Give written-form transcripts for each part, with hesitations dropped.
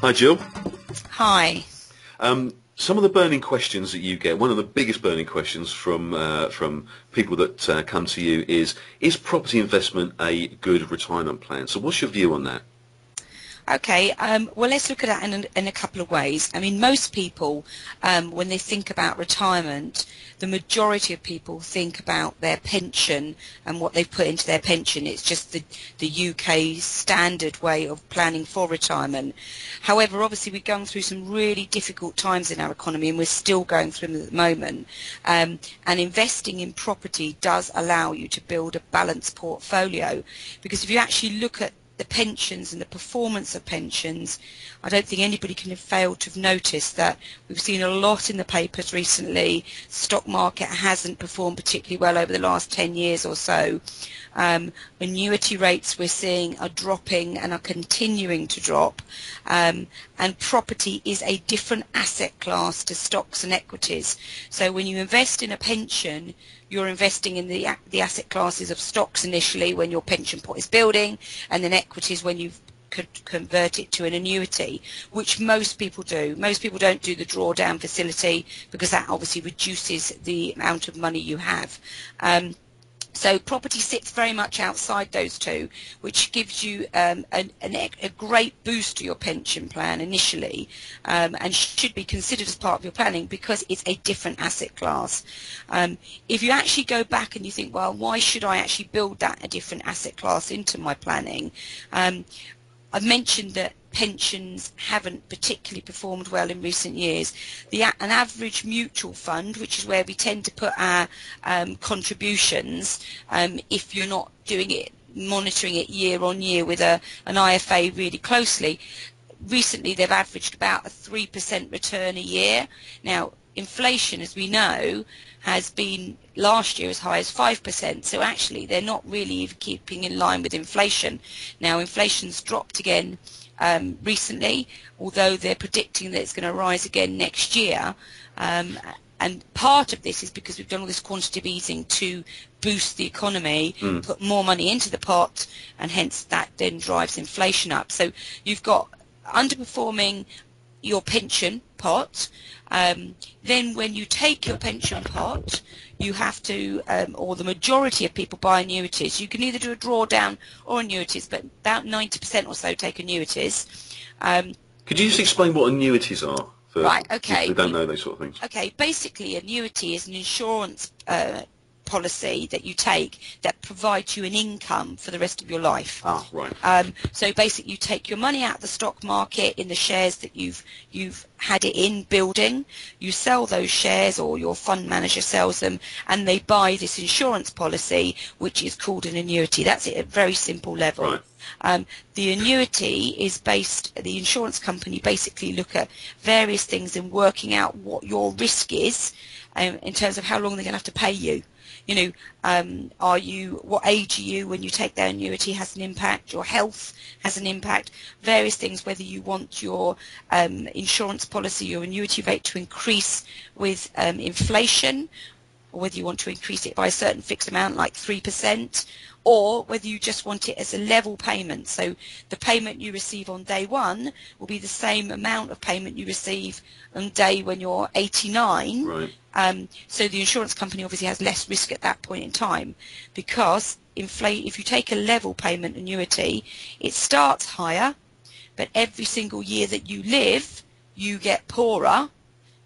Hi, Jill. Hi. Some of the burning questions that you get, one of the biggest burning questions from people that come to you is property investment a good retirement plan? So what's your view on that? Okay, well, let's look at that in a couple of ways. I mean, most people, when they think about retirement, the majority of people think about their pension and what they've put into their pension. It's just the UK standard way of planning for retirement. However, obviously, we're going through some really difficult times in our economy, and we're still going through them at the moment. And investing in property does allow you to build a balanced portfolio, because if you actually look at the pensions and the performance of pensions, I don't think anybody can have failed to have noticed that we've seen a lot in the papers recently. Stock market hasn't performed particularly well over the last 10 years or so. Annuity rates we're seeing are dropping and are continuing to drop, and property is a different asset class to stocks and equities. So when you invest in a pension, you're investing in the asset classes of stocks initially when your pension pot is building, and then equities when you've could convert it to an annuity, which most people do. Most people don't do the drawdown facility because that obviously reduces the amount of money you have. So property sits very much outside those two, which gives you a great boost to your pension plan initially, and should be considered as part of your planning because it's a different asset class. If you actually go back and you think, well, why should I actually build a different asset class into my planning? I've mentioned that pensions haven't particularly performed well in recent years. An average mutual fund, which is where we tend to put our contributions, if you're not doing it, monitoring it year on year with an IFA really closely, recently they've averaged about a 3% return a year. Now, inflation, as we know, has been last year as high as 5%, so actually they're not really even keeping in line with inflation. Now, inflation's dropped again recently, although they're predicting that it's going to rise again next year, and part of this is because we've done all this quantitative easing to boost the economy, put more money into the pot, and hence that then drives inflation up. So you've got underperforming your pension pot. Then when you take your pension pot, you have to, or the majority of people buy annuities. You can either do a drawdown or annuities, but about 90% or so take annuities. Could you just explain what annuities are for right, okay. people who don't know those sort of things? Okay, basically annuity is an insurance policy that you take that provides you an income for the rest of your life. Ah, right. So basically you take your money out of the stock market in the shares that you've had it in building, you sell those shares or your fund manager sells them, and they buy this insurance policy which is called an annuity. That's it at a very simple level. Right. The annuity is based, the insurance company basically look at various things in working out what your risk is in terms of how long they're going to have to pay you. You know, what age are you when you take that annuity has an impact, your health has an impact, various things, whether you want your insurance policy, your annuity rate to increase with inflation, or whether you want to increase it by a certain fixed amount like 3%, or whether you just want it as a level payment. So the payment you receive on day one will be the same amount of payment you receive on day when you're 89. Right. So the insurance company obviously has less risk at that point in time, because if you take a level payment annuity, it starts higher, but every single year that you live, you get poorer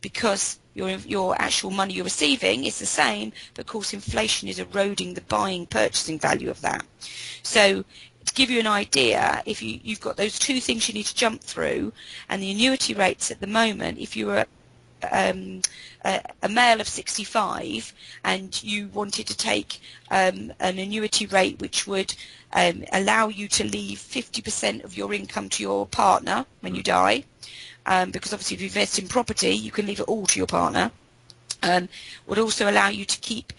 because your actual money you're receiving is the same, but of course inflation is eroding the purchasing value of that. So to give you an idea, if you've got those two things you need to jump through, and the annuity rates at the moment, if you were a male of 65 and you wanted to take an annuity rate which would allow you to leave 50% of your income to your partner when you die, because obviously if you invest in property you can leave it all to your partner, would also allow you to keep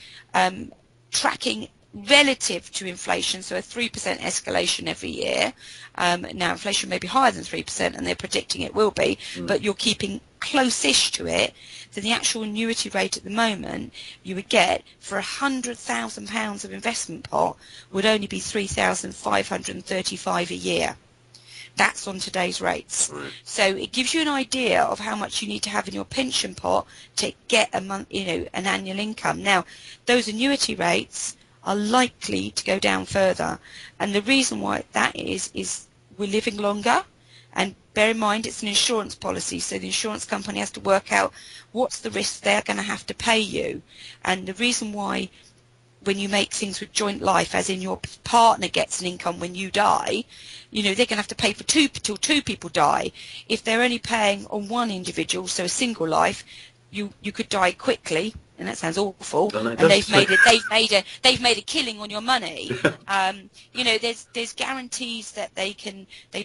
tracking relative to inflation, so a 3% escalation every year. Now inflation may be higher than 3% and they're predicting it will be, but you're keeping close-ish to it. So the actual annuity rate at the moment you would get for £100,000 of investment pot would only be £3,535 a year. That's on today's rates. Right. So it gives you an idea of how much you need to have in your pension pot to get a month, an annual income. Now, those annuity rates are likely to go down further, and the reason why that is we're living longer. And bear in mind, it's an insurance policy, so the insurance company has to work out what's the risk they're going to have to pay you. And the reason why, when you make things with joint life, as in your partner gets an income when you die, they're going to have to pay for till two people die. If they're only paying on one individual, so a single life, you could die quickly, and that sounds awful. Oh, no, and they've made a killing on your money. There's guarantees that they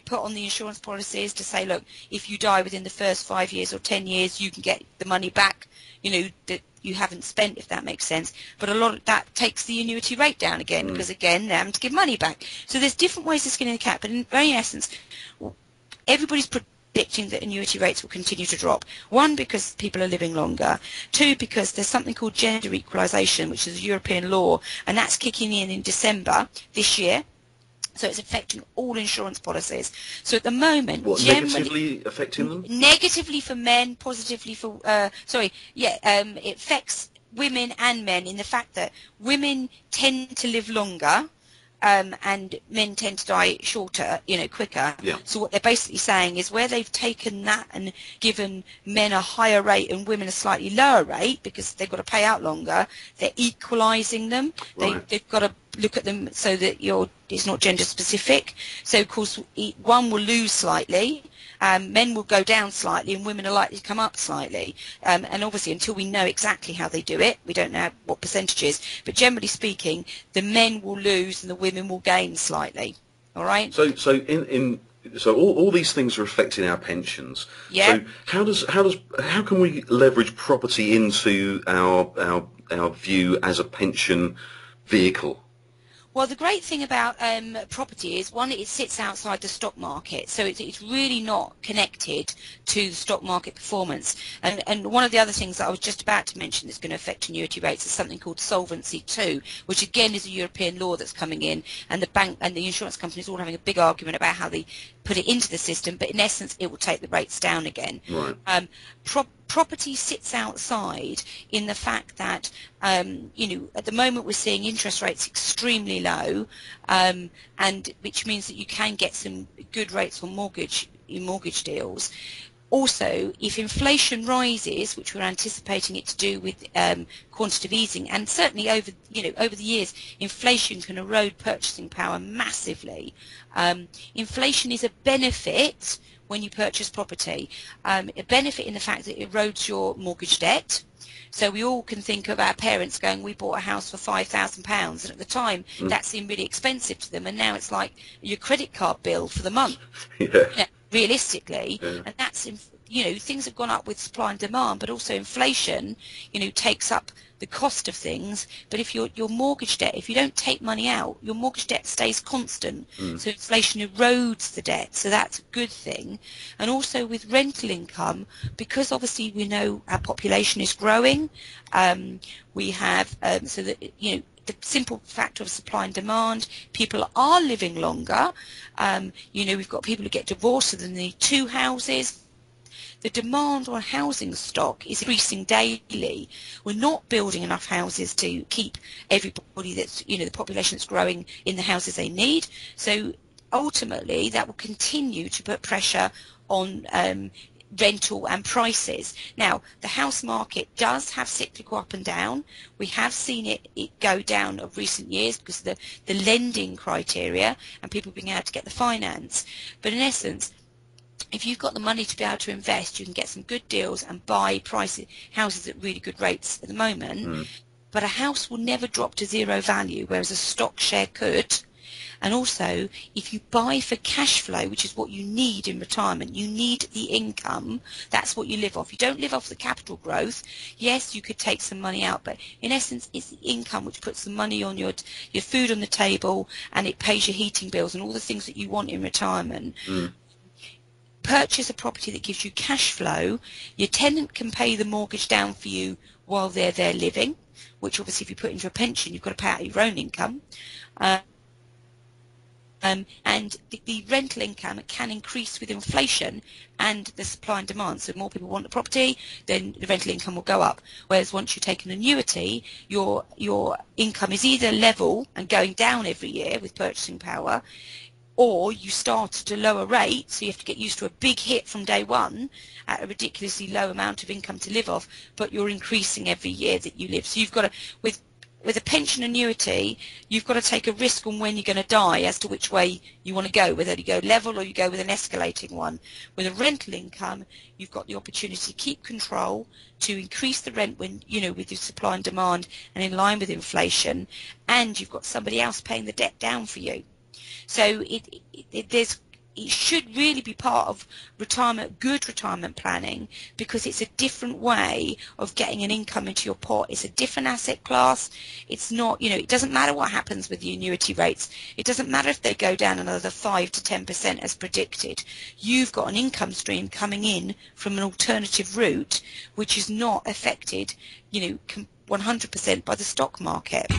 put on the insurance policies to say, look, if you die within the first 5 years or 10 years, you can get the money back, that you haven't spent, if that makes sense. But a lot of that takes the annuity rate down again, because again, they're having to give money back. So there's different ways of skinning the cat, but in very essence, everybody's predicting that annuity rates will continue to drop. One, because people are living longer. Two, because there's something called gender equalisation, which is a European law, and that's kicking in December this year. So it's affecting all insurance policies. So at the moment, negatively affecting them? Negatively for men, positively for it affects women and men in the fact that women tend to live longer. And men tend to die shorter, quicker. Yeah. So what they're basically saying is where they've taken that and given men a higher rate and women a slightly lower rate because they've got to pay out longer, they're equalising them. Right. They've got to look at them so that it's not gender specific. So of course one will lose slightly. Men will go down slightly and women are likely to come up slightly. And obviously until we know exactly how they do it, we don't know what percentages. But generally speaking, the men will lose and the women will gain slightly. All right? So all these things are affecting our pensions. Yeah. So how can we leverage property into our view as a pension vehicle? Well, the great thing about property is, one, it sits outside the stock market, so it's really not connected to the stock market performance. And one of the other things that I was just about to mention that's going to affect annuity rates is something called Solvency II, which again is a European law that's coming in, and the bank and the insurance companies are all having a big argument about how they put it into the system, but in essence it will take the rates down again. Right. Property sits outside in the fact that, at the moment we're seeing interest rates extremely low, and which means that you can get some good rates on mortgage deals. Also, if inflation rises, which we're anticipating it to do with quantitative easing, and certainly over the years, inflation can erode purchasing power massively. Inflation is a benefit when you purchase property, a benefit in the fact that it erodes your mortgage debt. So we all can think of our parents going, we bought a house for £5,000, and at the time that seemed really expensive to them, and now it's like your credit card bill for the month. Yeah. Realistically, and that's, things have gone up with supply and demand, but also inflation, takes up the cost of things. But if your mortgage debt, if you don't take money out, your mortgage debt stays constant. So inflation erodes the debt, so that's a good thing. And also with rental income, because obviously we know our population is growing, we have so that the simple factor of supply and demand, people are living longer. We've got people who get divorced so they need two houses. The demand on housing stock is increasing daily. We're not building enough houses to keep everybody that's, the population that's growing in the houses they need. So ultimately that will continue to put pressure on rental and prices. Now, the house market does have cyclical up and down. We have seen it go down of recent years because of the lending criteria and people being able to get the finance. But in essence, if you've got the money to be able to invest, you can get some good deals and buy houses at really good rates at the moment. But a house will never drop to zero value, whereas a stock share could. And also, if you buy for cash flow, which is what you need in retirement, you need the income. That's what you live off. You don't live off the capital growth. Yes, you could take some money out, but in essence, it's the income which puts the money on your food on the table, and it pays your heating bills and all the things that you want in retirement. Purchase a property that gives you cash flow. Your tenant can pay the mortgage down for you while they're there living, which obviously if you put into a pension, you've got to pay out your own income. and the rental income can increase with inflation and the supply and demand. So if more people want the property, then the rental income will go up. Whereas once you take an annuity, your income is either level and going down every year with purchasing power, or you start at a lower rate, so you have to get used to a big hit from day one at a ridiculously low amount of income to live off, but you're increasing every year that you live. So you've got to, with a pension annuity, you've got to take a risk on when you're going to die as to which way you want to go, whether you go level or you go with an escalating one. With a rental income, you've got the opportunity to keep control, to increase the rent when, with your supply and demand and in line with inflation, and you've got somebody else paying the debt down for you. So it should really be part of good retirement planning, because it's a different way of getting an income into your pot. It's a different asset class. It's not, it doesn't matter what happens with the annuity rates. It doesn't matter if they go down another 5 to 10% as predicted. You've got an income stream coming in from an alternative route, which is not affected, 100% by the stock market.